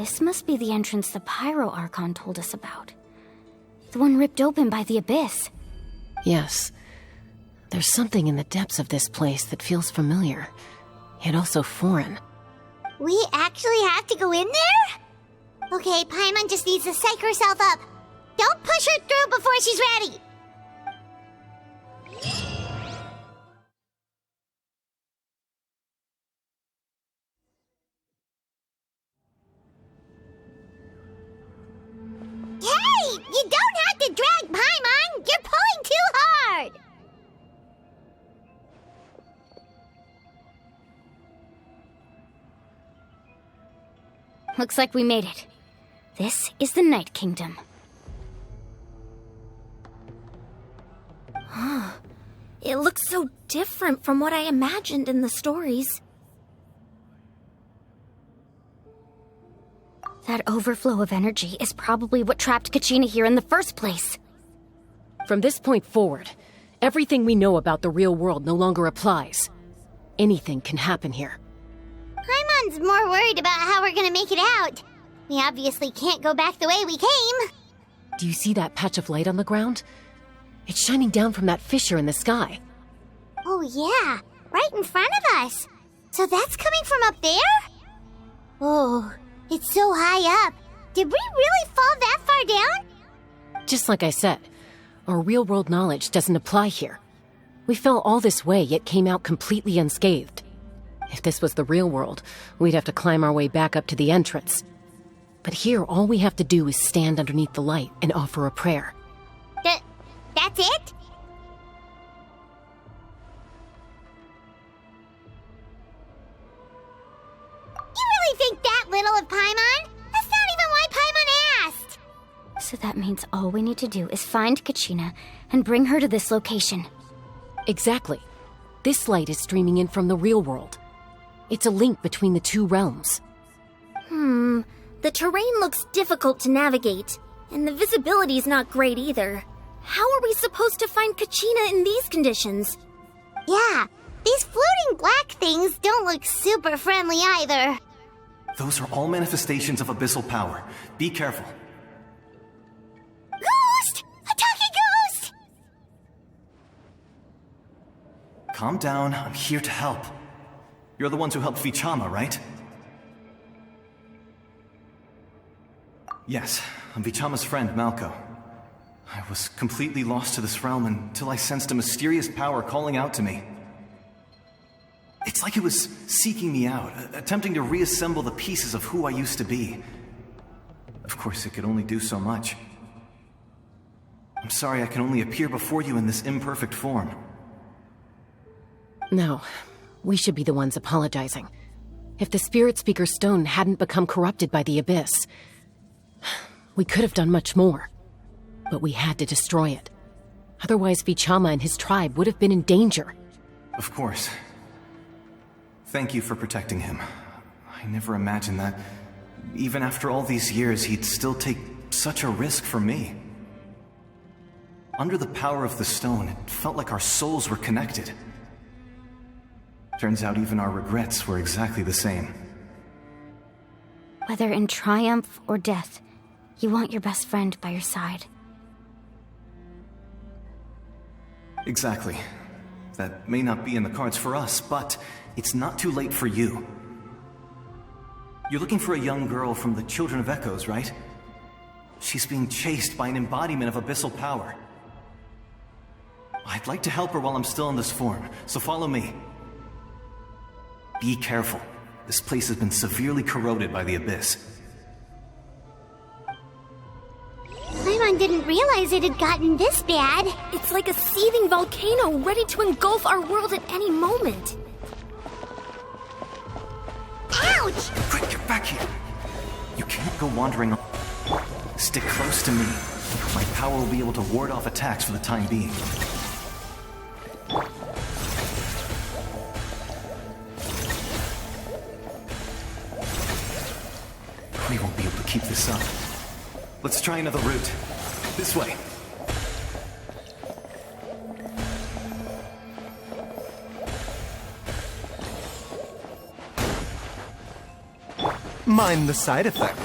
This must be the entrance the Pyro Archon told us about. The one ripped open by the abyss. Yes. There's something in the depths of this place that feels familiar, yet also foreign. We actually have to go in there? Okay, Paimon just needs to psych herself up. Don't push her through before she's ready. Hey! You don't have to drag Paimon! You're pulling too hard! Looks like we made it. This is the Night Kingdom. It looks so different from what I imagined in the stories. That overflow of energy is probably what trapped Kachina here in the first place. From this point forward, everything we know about the real world no longer applies. Anything can happen here. Paimon's more worried about how we're gonna make it out. We obviously can't go back the way we came. Do you see that patch of light on the ground? It's shining down from that fissure in the sky. Oh yeah, right in front of us. So that's coming from up there? Oh, it's so high up. Did we really fall that far down? Just like I said, our real-world knowledge doesn't apply here. We fell all this way, yet came out completely unscathed. If this was the real world, we'd have to climb our way back up to the entrance. But here, all we have to do is stand underneath the light and offer a prayer. That's it? You really think that little of Paimon? That's not even why Paimon asked! So that means all we need to do is find Kachina and bring her to this location. Exactly. This light is streaming in from the real world. It's a link between the two realms. The terrain looks difficult to navigate, and the visibility's not great either. How are we supposed to find Kachina in these conditions? Yeah, these floating black things don't look super friendly either. Those are all manifestations of abyssal power. Be careful. Ghost! A talking ghost! Calm down, I'm here to help. You're the ones who helped Vichama, right? Yes, I'm Vichama's friend, Malko. I was completely lost to this realm until I sensed a mysterious power calling out to me. It's like it was seeking me out, attempting to reassemble the pieces of who I used to be. Of course, it could only do so much. I'm sorry I can only appear before you in this imperfect form. No, we should be the ones apologizing. If the Spirit Speaker Stone hadn't become corrupted by the Abyss, we could have done much more. But we had to destroy it. Otherwise, Vichama and his tribe would have been in danger. Of course. Thank you for protecting him. I never imagined that, even after all these years, he'd still take such a risk for me. Under the power of the stone, it felt like our souls were connected. Turns out even our regrets were exactly the same. Whether in triumph or death, you want your best friend by your side. Exactly. That may not be in the cards for us, but it's not too late for you. You're looking for a young girl from the Children of Echoes, right? She's being chased by an embodiment of abyssal power. I'd like to help her while I'm still in this form, so follow me. Be careful. This place has been severely corroded by the Abyss. Paimon didn't realize it had gotten this bad. It's like a seething volcano ready to engulf our world at any moment. Ouch! Quick, get back here! You can't go wandering on. Stick close to me. My power will be able to ward off attacks for the time being. We won't be able to keep this up. Let's try another route. This way. Mind the side effect.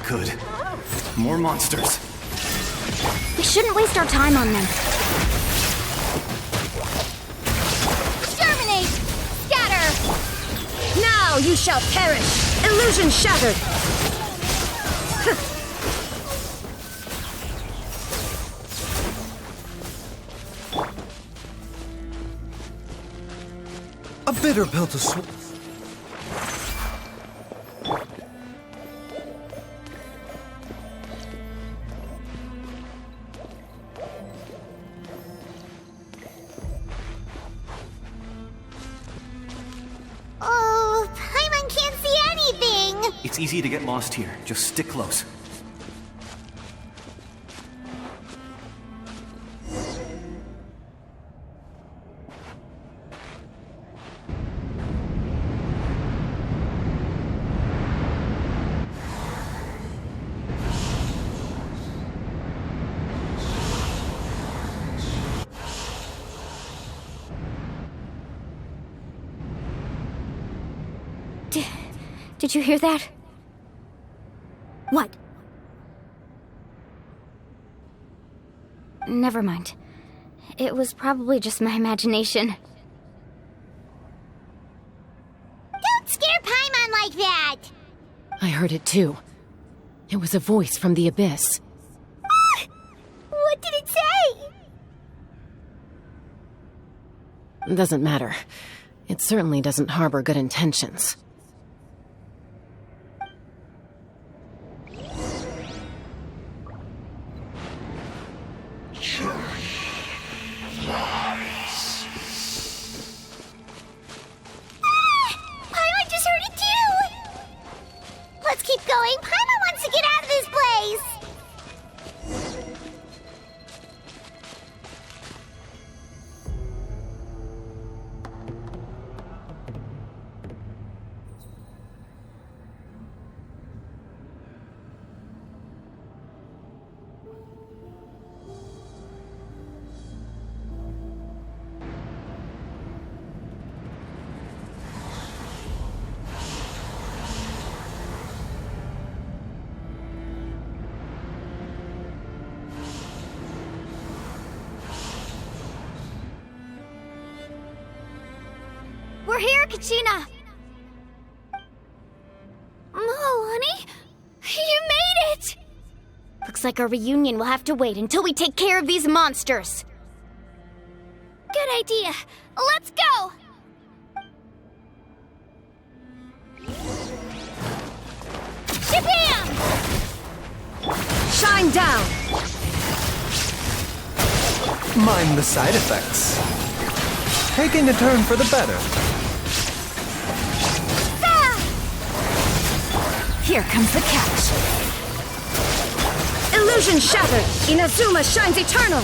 could. More monsters. We shouldn't waste our time on them. Exterminate! Scatter! Now you shall perish! Illusion shattered! A bitter pill to swallow. Oh, Paimon can't see anything! It's easy to get lost here. Just stick close. Did you hear that? What? Never mind. It was probably just my imagination. Don't scare Paimon like that! I heard it too. It was a voice from the abyss. What did it say? Doesn't matter. It certainly doesn't harbor good intentions. Paimon just heard it too! Let's keep going. Paimon wants to get out of this place! We're here, Kachina! Oh, honey? You made it! Looks like our reunion will have to wait until we take care of these monsters. Good idea. Let's go! Shabam! Shine down! Mind the side effects. Taking a turn for the better. Here comes the catch. Illusion shattered! Inazuma shines eternal!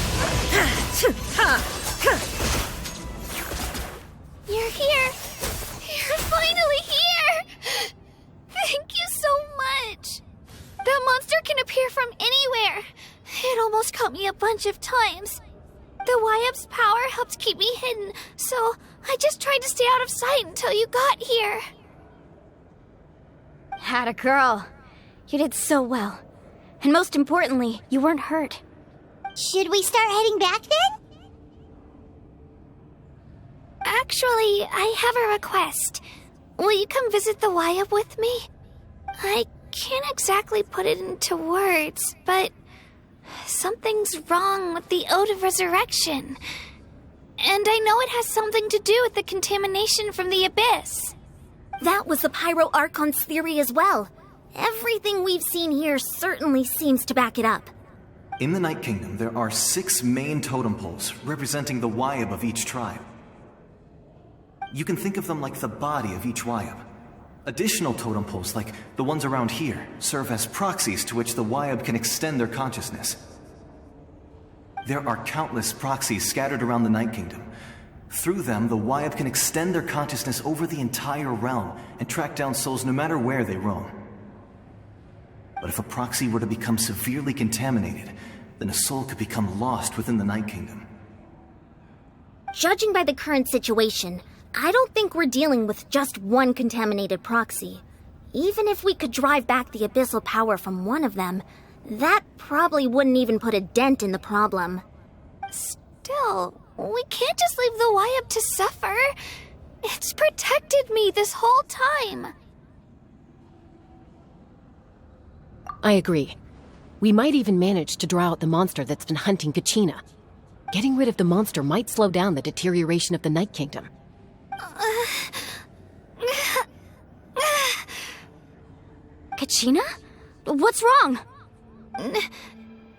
You're here! You're finally here! Thank you so much! That monster can appear from anywhere! It almost caught me a bunch of times. The Wyup's power helped keep me hidden, so I just tried to stay out of sight until you got here. Atta girl. You did so well. And most importantly, you weren't hurt. Should we start heading back then? Actually, I have a request. Will you come visit the Wyup with me? I can't exactly put it into words, but something's wrong with the Ode of Resurrection. And I know it has something to do with the contamination from the Abyss. That was the Pyro Archon's theory as well. Everything we've seen here certainly seems to back it up. In the Night Kingdom, there are 6 main totem poles representing the Wyup of each tribe. You can think of them like the body of each Wyup. Additional totem poles, like the ones around here, serve as proxies to which the Wyup can extend their consciousness. There are countless proxies scattered around the Night Kingdom. Through them, the Wyup can extend their consciousness over the entire realm and track down souls no matter where they roam. But if a proxy were to become severely contaminated, then a soul could become lost within the Night Kingdom. Judging by the current situation, I don't think we're dealing with just one contaminated proxy. Even if we could drive back the abyssal power from one of them, that probably wouldn't even put a dent in the problem. Still, we can't just leave the Wayab to suffer. It's protected me this whole time. I agree. We might even manage to draw out the monster that's been hunting Kachina. Getting rid of the monster might slow down the deterioration of the Night Kingdom. Kachina? What's wrong?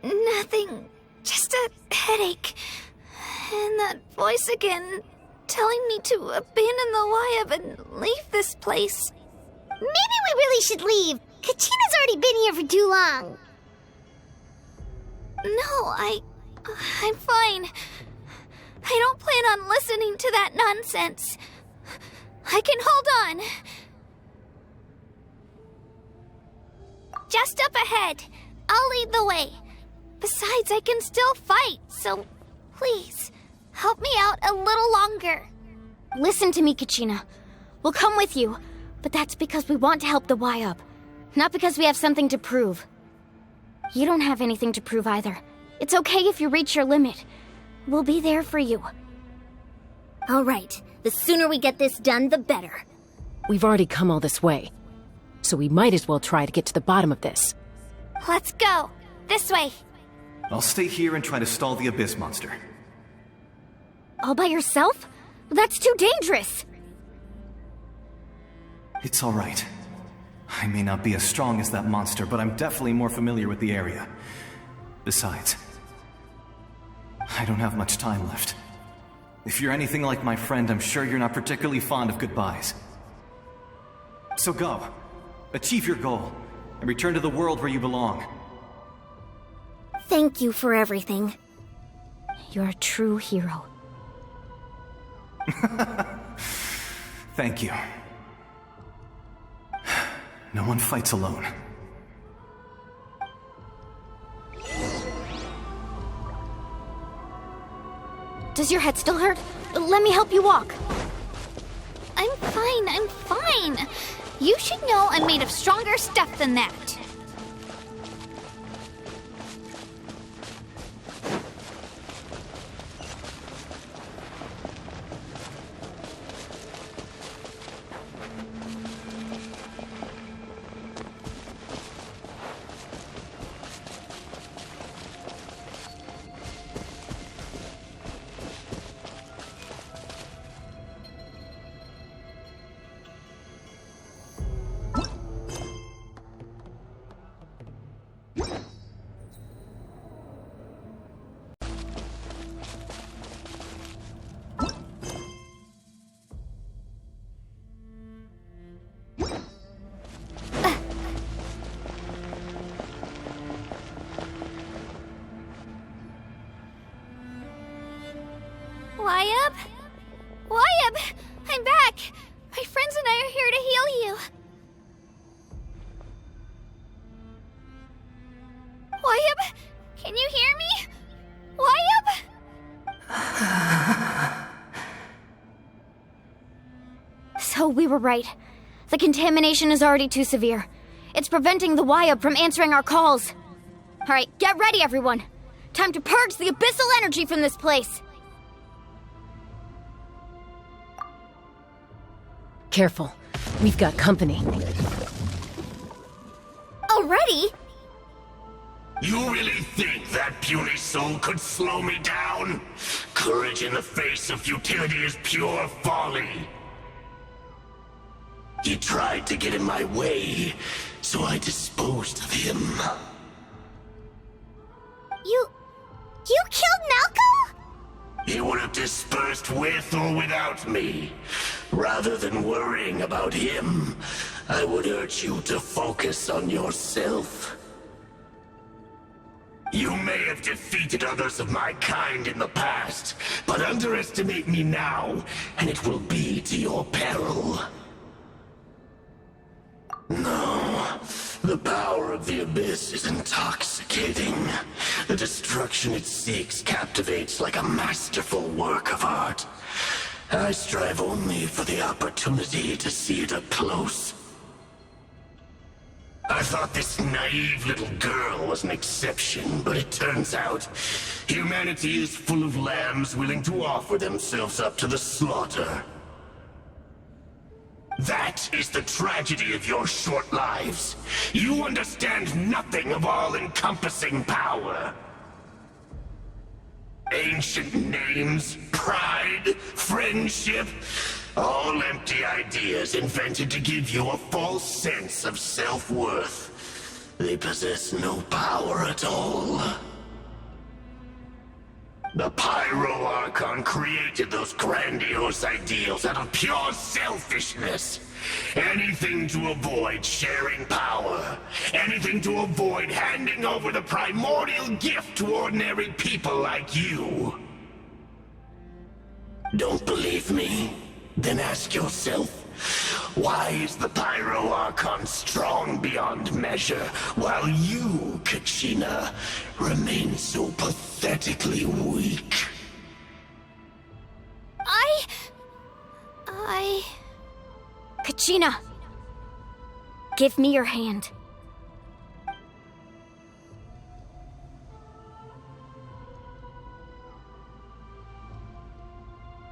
Nothing. Just a headache. And that voice again, telling me to abandon the Wayab and leave this place. Maybe we really should leave. Kachina's already been here for too long. No, I'm fine. I don't plan on listening to that nonsense. I can hold on. Just up ahead. I'll lead the way. Besides, I can still fight, so please, help me out a little longer. Listen to me, Kachina. We'll come with you, but that's because we want to help the Wayab, not because we have something to prove. You don't have anything to prove either. It's okay if you reach your limit. We'll be there for you. All right. The sooner we get this done, the better. We've already come all this way, so we might as well try to get to the bottom of this. Let's go. This way. I'll stay here and try to stall the Abyss monster. All by yourself? That's too dangerous. It's all right. I may not be as strong as that monster, but I'm definitely more familiar with the area. Besides, I don't have much time left. If you're anything like my friend, I'm sure you're not particularly fond of goodbyes. So go. Achieve your goal, and return to the world where you belong. Thank you for everything. You're a true hero. Thank you. No one fights alone. Does your head still hurt? Let me help you walk. I'm fine. You should know I'm made of stronger stuff than that. Wayab! I'm back! My friends and I are here to heal you. Wayab, can you hear me? Wayab? So we were right. The contamination is already too severe. It's preventing the Wayab from answering our calls. Alright, get ready everyone. Time to purge the abyssal energy from this place. Careful. We've got company. Already? You really think that puny soul could slow me down? Courage in the face of futility is pure folly. He tried to get in my way, so I disposed of him. You killed Malcolm? He would have dispersed with or without me. Rather than worrying about him, I would urge you to focus on yourself. You may have defeated others of my kind in the past, but underestimate me now, and it will be to your peril. No, the power of the Abyss is intoxicating. The destruction it seeks captivates like a masterful work of art. I strive only for the opportunity to see it up close. I thought this naive little girl was an exception, but it turns out humanity is full of lambs willing to offer themselves up to the slaughter. That is the tragedy of your short lives. You understand nothing of all-encompassing power. Ancient names, pride, friendship, all empty ideas invented to give you a false sense of self-worth. They possess no power at all. The Pyro Archon created those grandiose ideals out of pure selfishness. Anything to avoid sharing power. Anything to avoid handing over the primordial gift to ordinary people like you. Don't believe me? Then ask yourself, why is the Pyro Archon strong beyond measure, while you, Kachina, remain so pathetically weak? Kachina! Give me your hand.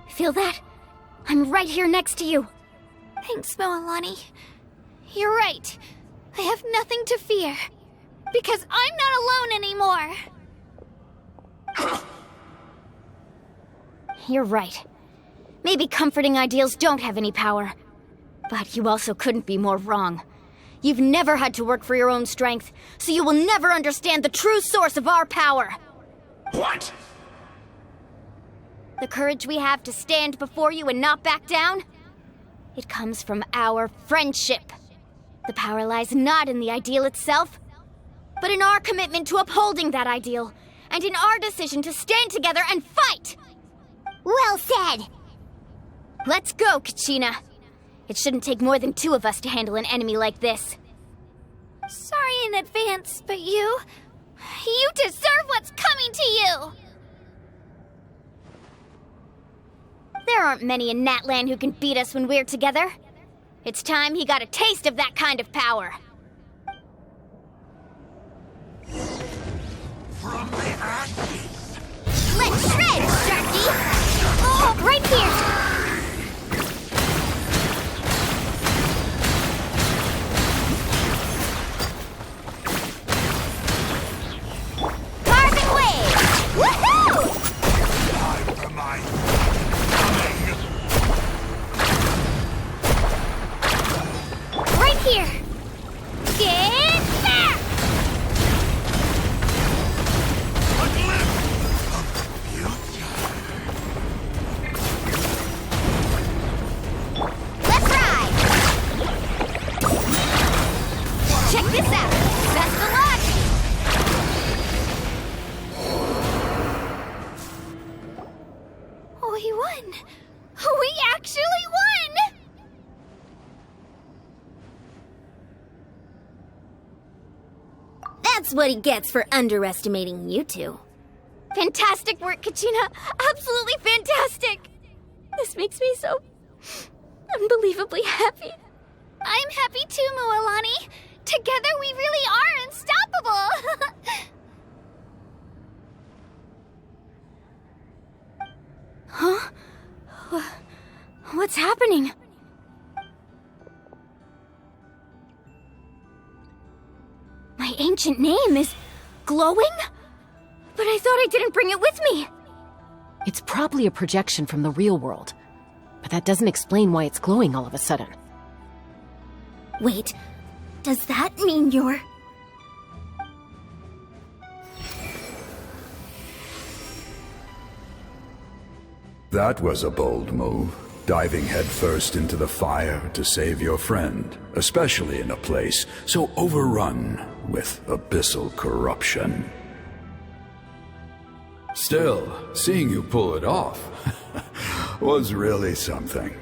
Feel that? I'm right here next to you. Thanks, Moalani. You're right. I have nothing to fear. Because I'm not alone anymore. You're right. Maybe comforting ideals don't have any power. But you also couldn't be more wrong. You've never had to work for your own strength, so you will never understand the true source of our power. What? The courage we have to stand before you and not back down? It comes from our friendship. The power lies not in the ideal itself, but in our commitment to upholding that ideal, and in our decision to stand together and fight! Well said! Let's go, Kachina. It shouldn't take more than two of us to handle an enemy like this. Sorry in advance, but you deserve what's coming to you! There aren't many in Natlan who can beat us when we're together. It's time he got a taste of that kind of power. From the ashes! Let's shred, Sharky! Oh, right here! Carving wave! Woohoo! Time for my coming! Right here! Get back! A glimpse of the future! Let's ride! Check this out! Best of luck! We won! We actually won! That's what he gets for underestimating you two. Fantastic work, Kachina! Absolutely fantastic! This makes me so unbelievably happy. I'm happy too, Moalani. Together we really are unstoppable! Huh? What's happening? My ancient name is glowing? But I thought I didn't bring it with me. It's probably a projection from the real world. But that doesn't explain why it's glowing all of a sudden. Wait, does that mean you're... That was a bold move, diving headfirst into the fire to save your friend, especially in a place so overrun with abyssal corruption. Still, seeing you pull it off was really something.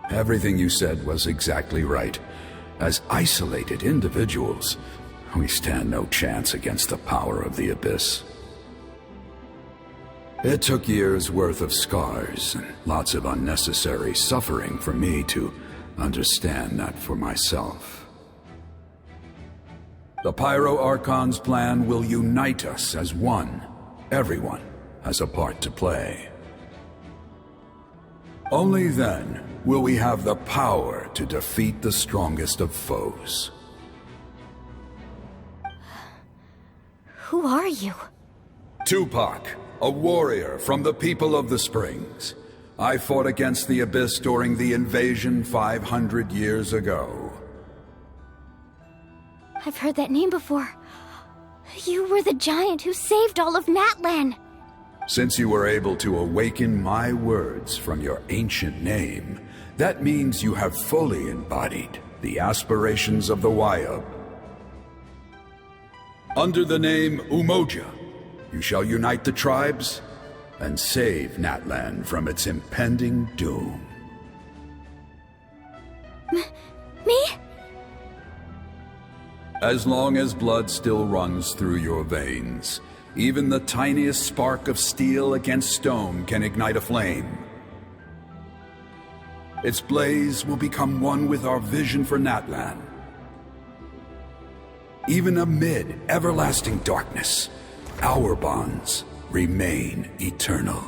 Everything you said was exactly right. As isolated individuals, we stand no chance against the power of the Abyss. It took years' worth of scars and lots of unnecessary suffering for me to understand that for myself. The Pyro Archon's plan will unite us as one. Everyone has a part to play. Only then will we have the power to defeat the strongest of foes. Who are you? Tupac, a warrior from the people of the Springs. I fought against the Abyss during the invasion 500 years ago. I've heard that name before. You were the giant who saved all of Natlan. Since you were able to awaken my words from your ancient name, that means you have fully embodied the aspirations of the Wayub. Under the name Umoja, you shall unite the tribes and save Natlan from its impending doom. Me? As long as blood still runs through your veins, even the tiniest spark of steel against stone can ignite a flame. Its blaze will become one with our vision for Natlan. Even amid everlasting darkness, our bonds remain eternal.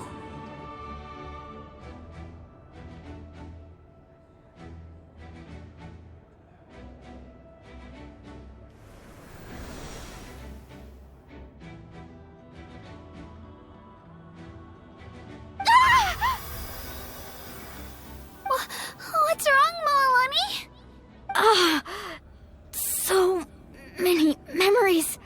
What's wrong, Milani? So many memories.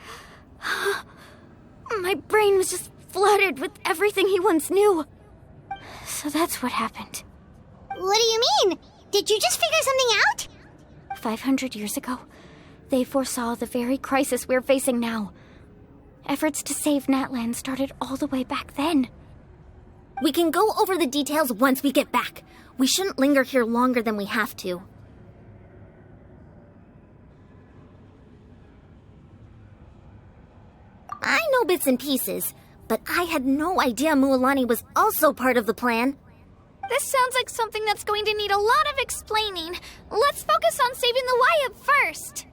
My brain was just flooded with everything he once knew. So that's what happened. What do you mean? Did you just figure something out? 500 years ago, they foresaw the very crisis we're facing now. Efforts to save Natlan started all the way back then. We can go over the details once we get back. We shouldn't linger here longer than we have to. I know bits and pieces, but I had no idea Mualani was also part of the plan. This sounds like something that's going to need a lot of explaining. Let's focus on saving the Wayub first.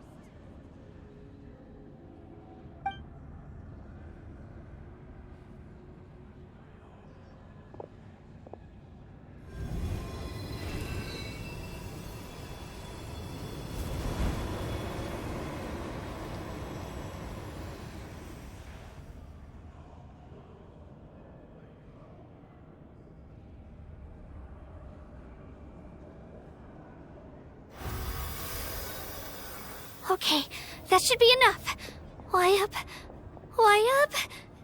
Okay, that should be enough. Wayub?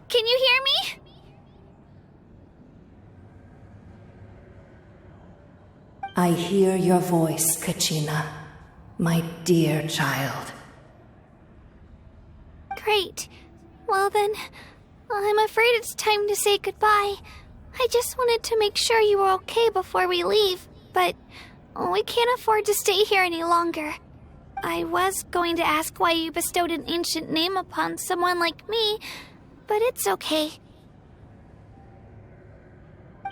Can you hear me? I hear your voice, Kachina, my dear child. Great. Well then, I'm afraid it's time to say goodbye. I just wanted to make sure you were okay before we leave, but we can't afford to stay here any longer. I was going to ask why you bestowed an ancient name upon someone like me, but it's okay.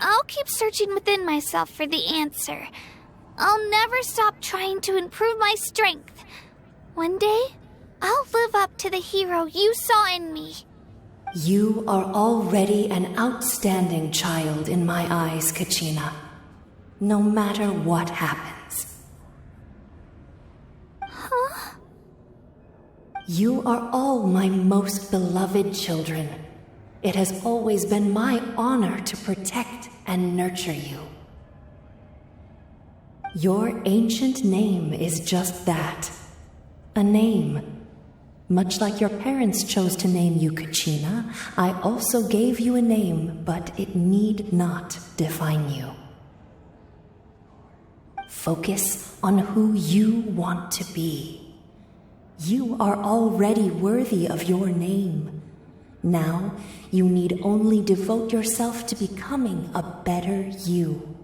I'll keep searching within myself for the answer. I'll never stop trying to improve my strength. One day, I'll live up to the hero you saw in me. You are already an outstanding child in my eyes, Kachina. No matter what happens. Huh? You are all my most beloved children. It has always been my honor to protect and nurture you. Your ancient name is just that. A name. Much like your parents chose to name you Kachina, I also gave you a name, but it need not define you. Focus on who you want to be. You are already worthy of your name. Now, you need only devote yourself to becoming a better you.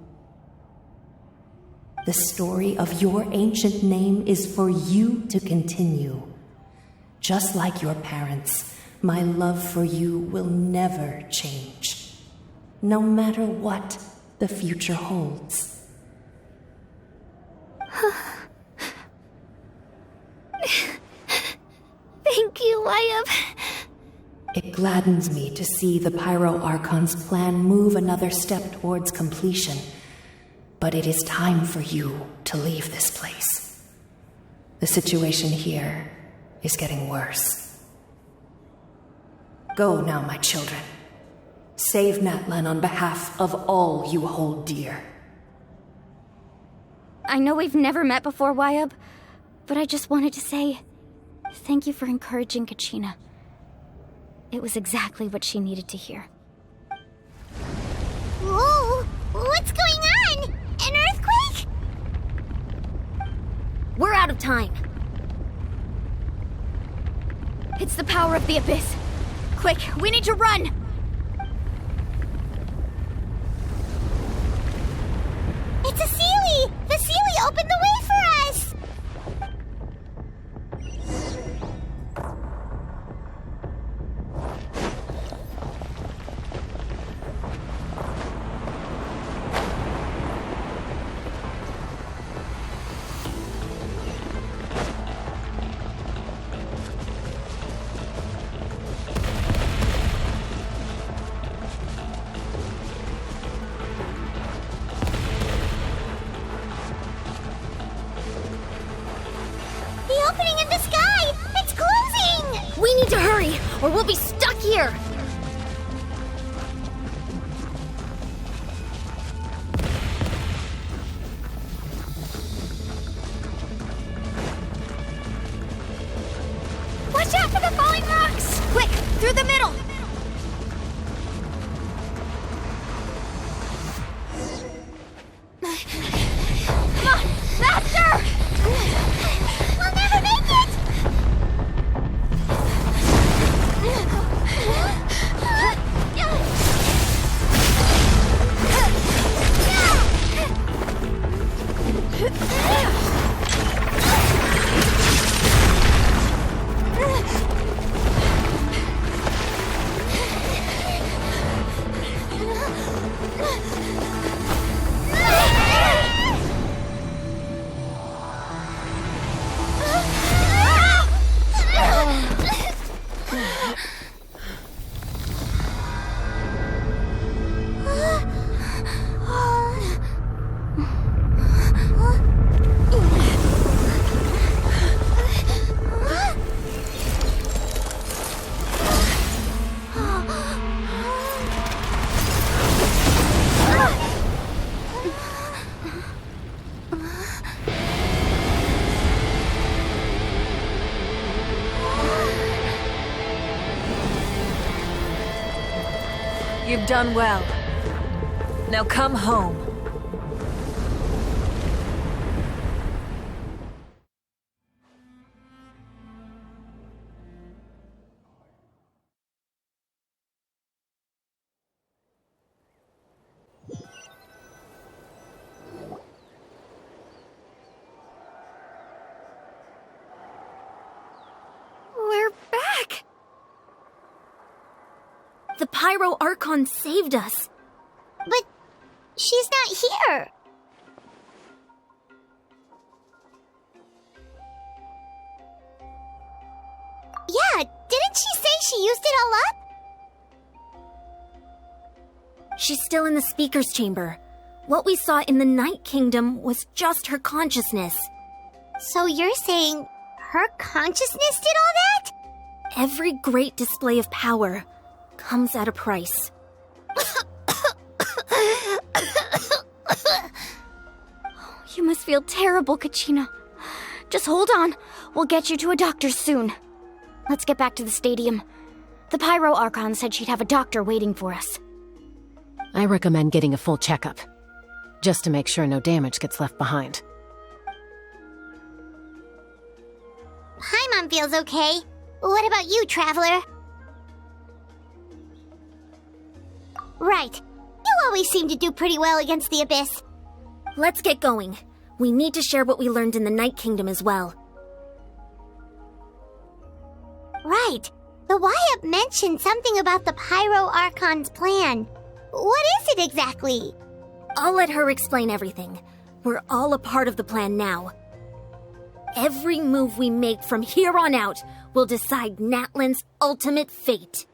The story of your ancient name is for you to continue. Just like your parents, my love for you will never change, no matter what the future holds. Why It gladdens me to see the Pyro Archon's plan move another step towards completion. But it is time for you to leave this place. The situation here is getting worse. Go now, my children. Save Natlan on behalf of all you hold dear. I know we've never met before, Wyab, but I just wanted to say thank you for encouraging Kachina. It was exactly what she needed to hear. Whoa! What's going on? An earthquake? We're out of time. It's the power of the Abyss. Quick, we need to run! It's a Seelie! The Seelie opened the way for us! The opening in the sky! It's closing! We need to hurry, or we'll be stuck here! Watch out for the falling rocks! Quick, through the middle! Come on, faster! We'll never make it! You've done well. Now come home. We're back! The Pyro Archon saved us. But she's not here. Yeah, didn't she say she used it all up? She's still in the speaker's chamber. What we saw in the Night Kingdom was just her consciousness. So you're saying her consciousness did all that? Every great display of power comes at a price. You must feel terrible, Kachina. Just hold on. We'll get you to a doctor soon. Let's get back to the stadium. The Pyro Archon said she'd have a doctor waiting for us. I recommend getting a full checkup, just to make sure no damage gets left behind. Paimon feels okay. What about you, Traveler? Right. You always seem to do pretty well against the Abyss. Let's get going. We need to share what we learned in the Night Kingdom as well. Right. The Wyab mentioned something about the Pyro Archon's plan. What is it exactly? I'll let her explain everything. We're all a part of the plan now. Every move we make from here on out will decide Natlan's ultimate fate.